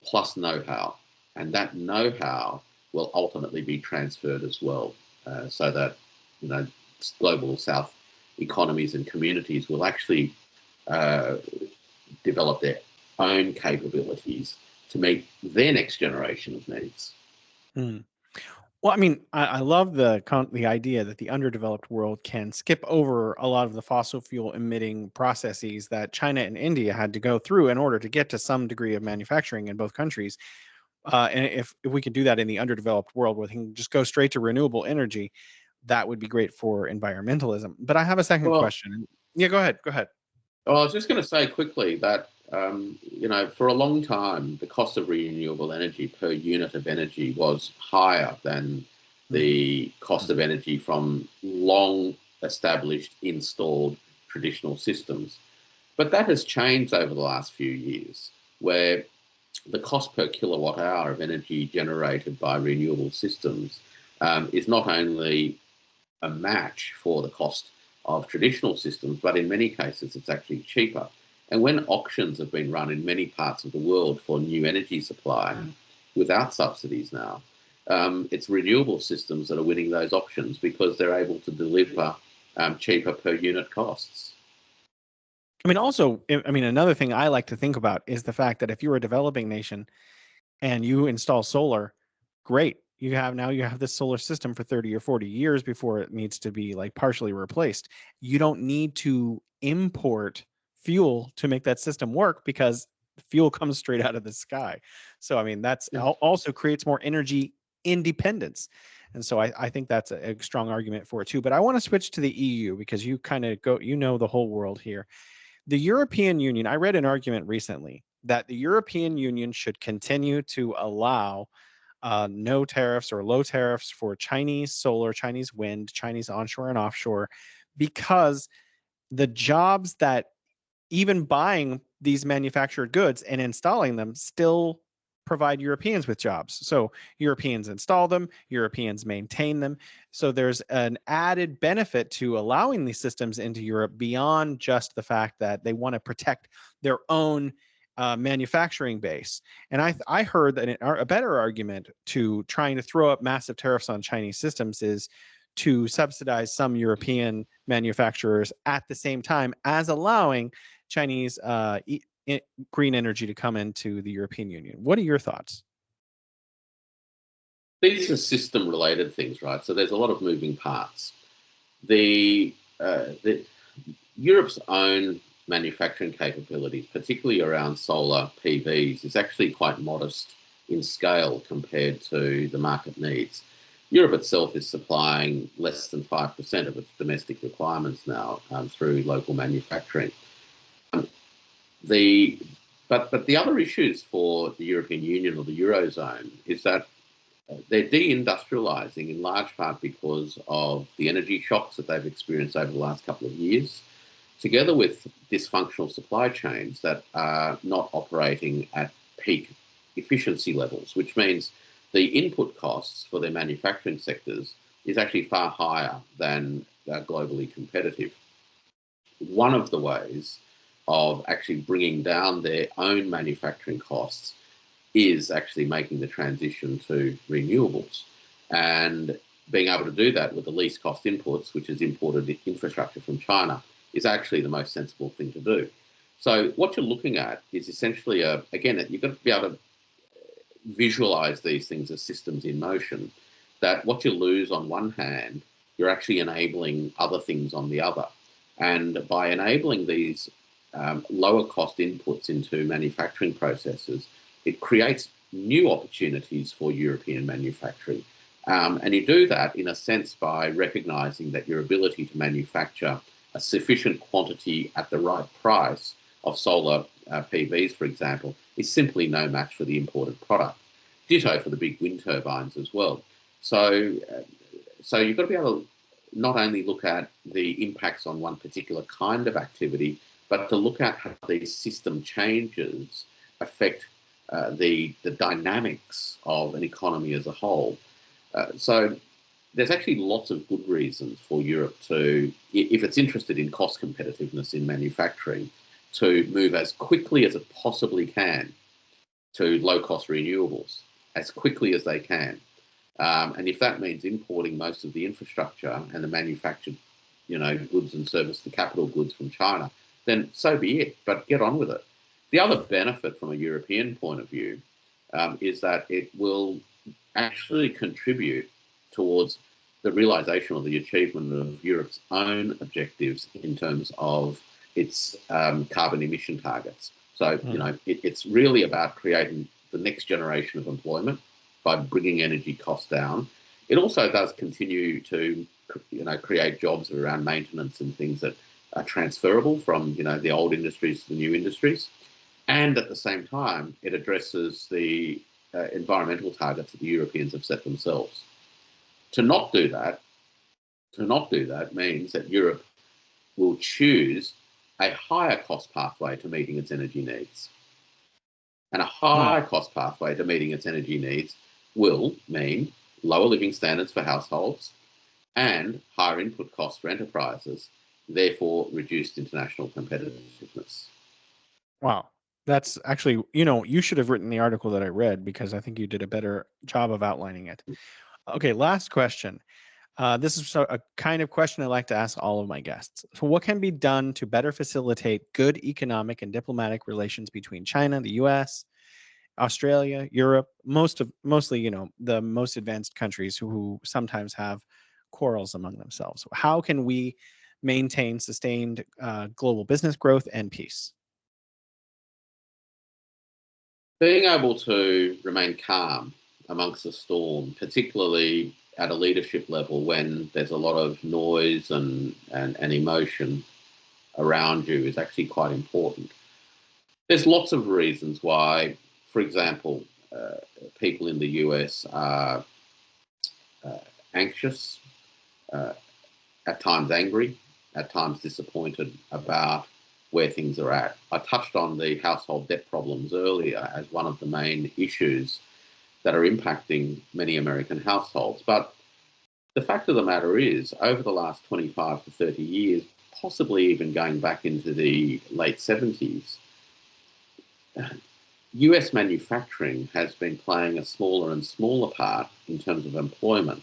plus know-how. And that know-how will ultimately be transferred as well, so that global south economies and communities will actually develop their own capabilities to meet their next generation of needs. Well, I mean, I love the idea that the underdeveloped world can skip over a lot of the fossil fuel emitting processes that China and India had to go through in order to get to some degree of manufacturing in both countries. And if we can do that in the underdeveloped world, where we can just go straight to renewable energy, that would be great for environmentalism. But I have a second Well, question. Yeah, go ahead. Go ahead. I was just going to say quickly that, for a long time, the cost of renewable energy per unit of energy was higher than the cost of energy from long established, installed traditional systems. But that has changed over the last few years, where the cost per kilowatt hour of energy generated by renewable systems is not only a match for the cost of traditional systems, but in many cases it's actually cheaper. And when auctions have been run in many parts of the world for new energy supply without subsidies now, it's renewable systems that are winning those auctions because they're able to deliver cheaper per unit costs. I mean, also, another thing I like to think about is the fact that if you're a developing nation and you install solar, great. You have this solar system for 30 or 40 years before it needs to be like partially replaced. You don't need to import fuel to make that system work because fuel comes straight out of the sky. So, I mean, that's also creates more energy independence. And so I think that's a strong argument for it too. But I want to switch to the EU because you kind of go, the whole world here. The European Union, I read an argument recently that the European Union should continue to allow no tariffs or low tariffs for Chinese solar, Chinese wind, Chinese onshore and offshore, because the jobs that even buying these manufactured goods and installing them still provide Europeans with jobs. So Europeans install them, Europeans maintain them. So there's an added benefit to allowing these systems into Europe beyond just the fact that they want to protect their own manufacturing base. And I heard that a better argument to trying to throw up massive tariffs on Chinese systems is to subsidize some European manufacturers at the same time as allowing Chinese green energy to come into the European Union. What are your thoughts? These are system-related things, right? So there's a lot of moving parts. The Europe's own manufacturing capabilities, particularly around solar PVs, is actually quite modest in scale compared to the market needs. Europe itself is supplying less than 5% of its domestic requirements now through local manufacturing. But the other issues for the European Union or the Eurozone is that they're deindustrializing in large part because of the energy shocks that they've experienced over the last couple of years, together with dysfunctional supply chains that are not operating at peak efficiency levels, which means the input costs for their manufacturing sectors is actually far higher than globally competitive. One of the ways of actually bringing down their own manufacturing costs is actually making the transition to renewables, and being able to do that with the least cost inputs, which is imported infrastructure from China, is actually the most sensible thing to do. So what you're looking at is essentially, again, you've got to be able to visualize these things as systems in motion, that what you lose on one hand, you're actually enabling other things on the other. And by enabling these lower cost inputs into manufacturing processes, it creates new opportunities for European manufacturing. And you do that in a sense by recognizing that your ability to manufacture a sufficient quantity at the right price of solar PVs, for example, is simply no match for the imported product. Ditto for the big wind turbines as well. So you've got to be able to not only look at the impacts on one particular kind of activity, but to look at how these system changes affect the dynamics of an economy as a whole. So there's actually lots of good reasons for Europe to, if it's interested in cost competitiveness in manufacturing, to move as quickly as it possibly can to low-cost renewables, as quickly as they can. And if that means importing most of the infrastructure and the manufactured, goods and service, the capital goods from China, then so be it, but get on with it. The other benefit from a European point of view is that it will actually contribute towards the realization or the achievement of Europe's own objectives in terms of its carbon emission targets. So, it's really about creating the next generation of employment by bringing energy costs down. It also does continue to, create jobs around maintenance and things that are transferable from, the old industries to the new industries. And at the same time, it addresses the environmental targets that the Europeans have set themselves. To not do that means that Europe will choose a higher cost pathway to meeting its energy needs. And a higher cost pathway to meeting its energy needs will mean lower living standards for households and higher input costs for enterprises, therefore reduced international competitiveness. Wow. That's actually, you should have written the article that I read because I think you did a better job of outlining it. Okay, last question. This is a kind of question I like to ask all of my guests. So what can be done to better facilitate good economic and diplomatic relations between China, the US, Australia, Europe, mostly, the most advanced countries who sometimes have quarrels among themselves? How can we maintain sustained global business growth and peace? Being able to remain calm amongst the storm, particularly at a leadership level when there's a lot of noise and emotion around you, is actually quite important. There's lots of reasons why, for example, people in the US are anxious, at times angry, at times disappointed about where things are at. I touched on the household debt problems earlier as one of the main issues that are impacting many American households. But the fact of the matter is, over the last 25 to 30 years, possibly even going back into the late 70s, US manufacturing has been playing a smaller and smaller part in terms of employment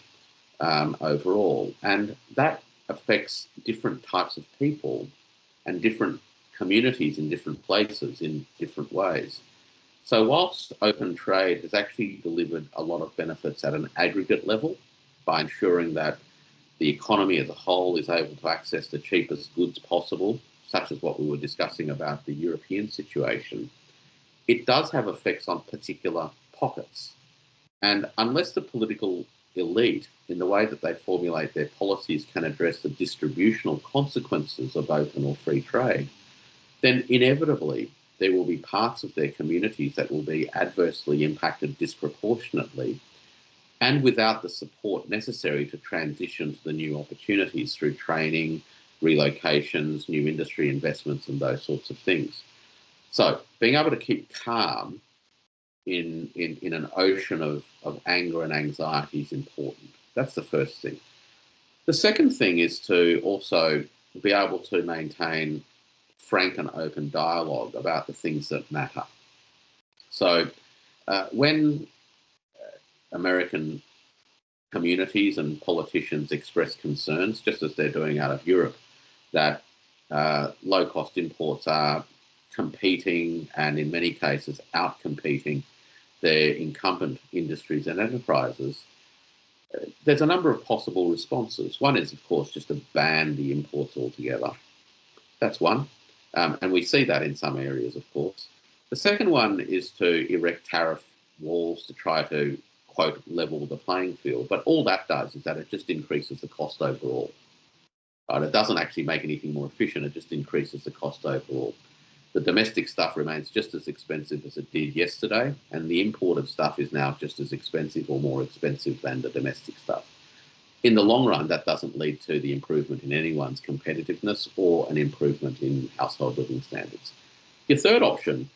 overall. And that affects different types of people and different communities in different places in different ways. So whilst open trade has actually delivered a lot of benefits at an aggregate level by ensuring that the economy as a whole is able to access the cheapest goods possible, such as what we were discussing about the European situation, it does have effects on particular pockets. And unless the political elite, in the way that they formulate their policies, can address the distributional consequences of open or free trade, then inevitably there will be parts of their communities that will be adversely impacted disproportionately, and without the support necessary to transition to the new opportunities through training, relocations, new industry investments, and those sorts of things. So being able to keep calm in an ocean of anger and anxiety is important. That's the first thing. The second thing is to also be able to maintain frank and open dialogue about the things that matter. So when American communities and politicians express concerns, just as they're doing out of Europe, that low-cost imports are competing and in many cases out-competing their incumbent industries and enterprises, there's a number of possible responses. One is, of course, just to ban the imports altogether. That's one. And we see that in some areas, of course. The second one is to erect tariff walls to try to, quote, level the playing field. But all that does is that it just increases the cost overall. Right? It doesn't actually make anything more efficient. It just increases the cost overall. The domestic stuff remains just as expensive as it did yesterday, and the imported stuff is now just as expensive or more expensive than the domestic stuff. In the long run, that doesn't lead to the improvement in anyone's competitiveness or an improvement in household living standards. Your third option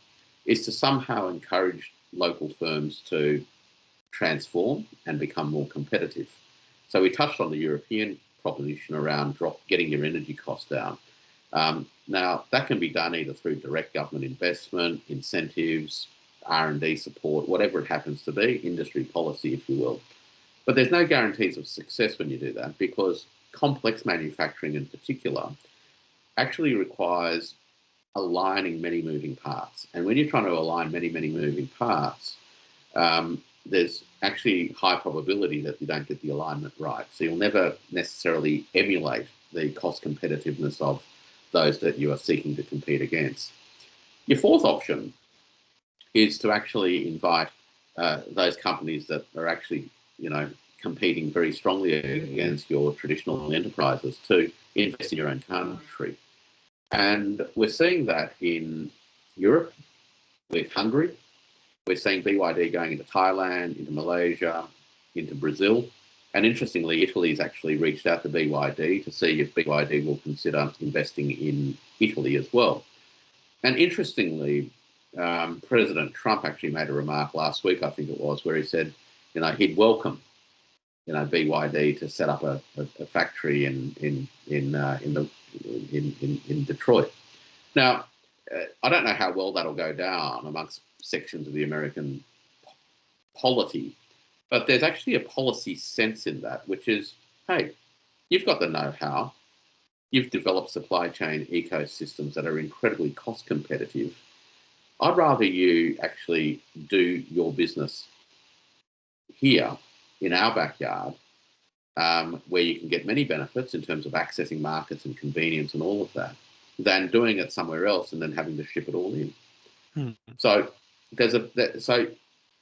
is to somehow encourage local firms to transform and become more competitive. So we touched on the European proposition around getting your energy costs down. Now, that can be done either through direct government investment, incentives, R&D support, whatever it happens to be, industry policy, if you will. But there's no guarantees of success when you do that, because complex manufacturing in particular actually requires aligning many moving parts. And when you're trying to align many, many moving parts, there's actually high probability that you don't get the alignment right. So you'll never necessarily emulate the cost competitiveness of those that you are seeking to compete against. Your fourth option is to actually invite those companies that are actually, competing very strongly against your traditional enterprises to invest in your own country. And we're seeing that in Europe with Hungary. We're seeing BYD going into Thailand, into Malaysia, into Brazil. And interestingly, Italy's actually reached out to BYD to see if BYD will consider investing in Italy as well. And interestingly, President Trump actually made a remark last week, I think it was, where he said, he'd welcome, BYD to set up a factory in Detroit. Now, I don't know how well that'll go down amongst sections of the American polity, but there's actually a policy sense in that, which is, hey, you've got the know-how, you've developed supply chain ecosystems that are incredibly cost competitive. I'd rather you actually do your business here in our backyard, where you can get many benefits in terms of accessing markets and convenience and all of that, than doing it somewhere else and then having to ship it all in. So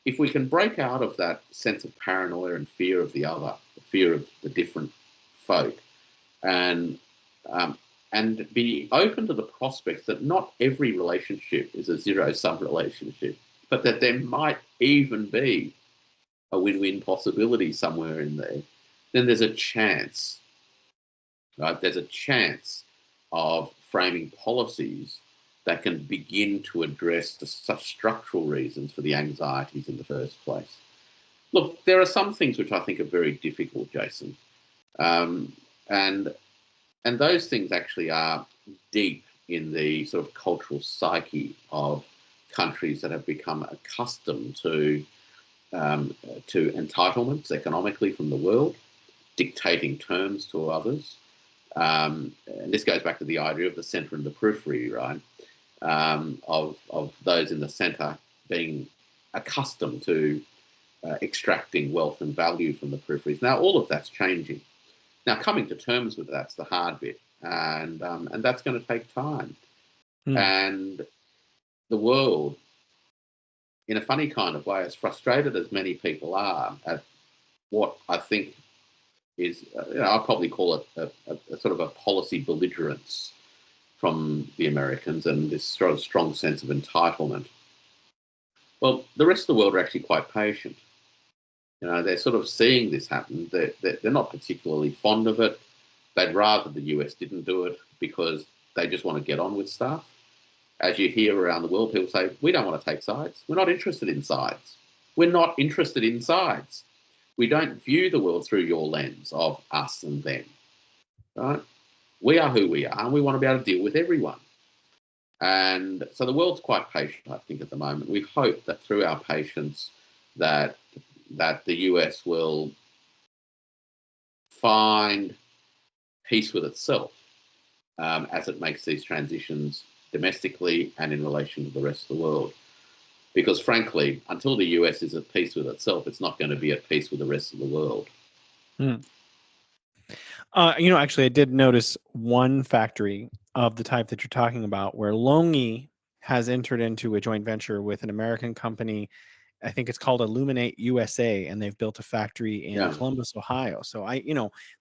if we can break out of that sense of paranoia and fear of the other, the fear of the different folk, and be open to the prospect that not every relationship is a zero-sum relationship, but that there might even be a win-win possibility somewhere in there, then there's a chance, right? There's a chance of framing policies that can begin to address such structural reasons for the anxieties in the first place. Look, there are some things which I think are very difficult, Jason, and those things actually are deep in the sort of cultural psyche of countries that have become accustomed to entitlements economically from the world, dictating terms to others. And this goes back to the idea of the centre and the periphery, right? Of those in the centre being accustomed to extracting wealth and value from the peripheries. Now, all of that's changing. Now, coming to terms with that's the hard bit, and that's going to take time. And the world, in a funny kind of way, as frustrated as many people are at what I think is, I'll probably call it a sort of a policy belligerence from the Americans and this sort of strong sense of entitlement. Well, the rest of the world are actually quite patient. They're sort of seeing this happen. They're not particularly fond of it. They'd rather the US didn't do it because they just want to get on with stuff. As you hear around the world, people say, we don't want to take sides. We're not interested in sides. We're not interested in sides. We don't view the world through your lens of us and them, right? We are who we are, and we want to be able to deal with everyone. And so the world's quite patient, I think, at the moment. We hope that through our patience that the US will find peace with itself as it makes these transitions domestically and in relation to the rest of the world. Because frankly, until the US is at peace with itself, it's not going to be at peace with the rest of the world. Actually, I did notice one factory of the type that you're talking about where LONGi has entered into a joint venture with an American company. I think it's called Illuminate USA, and they've built a factory in Columbus, Ohio. So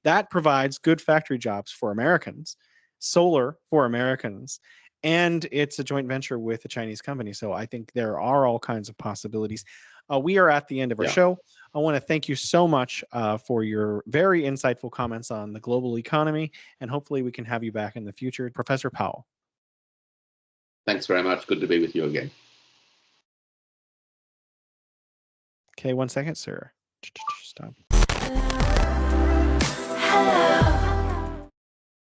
that provides good factory jobs for Americans, solar for Americans, and it's a joint venture with a Chinese company. So I think there are all kinds of possibilities. We are at the end of our show. I want to thank you so much for your very insightful comments on the global economy, and hopefully we can have you back in the future. Professor Powell. Thanks very much. Good to be with you again. Okay, 1 second, sir. Stop. Hello.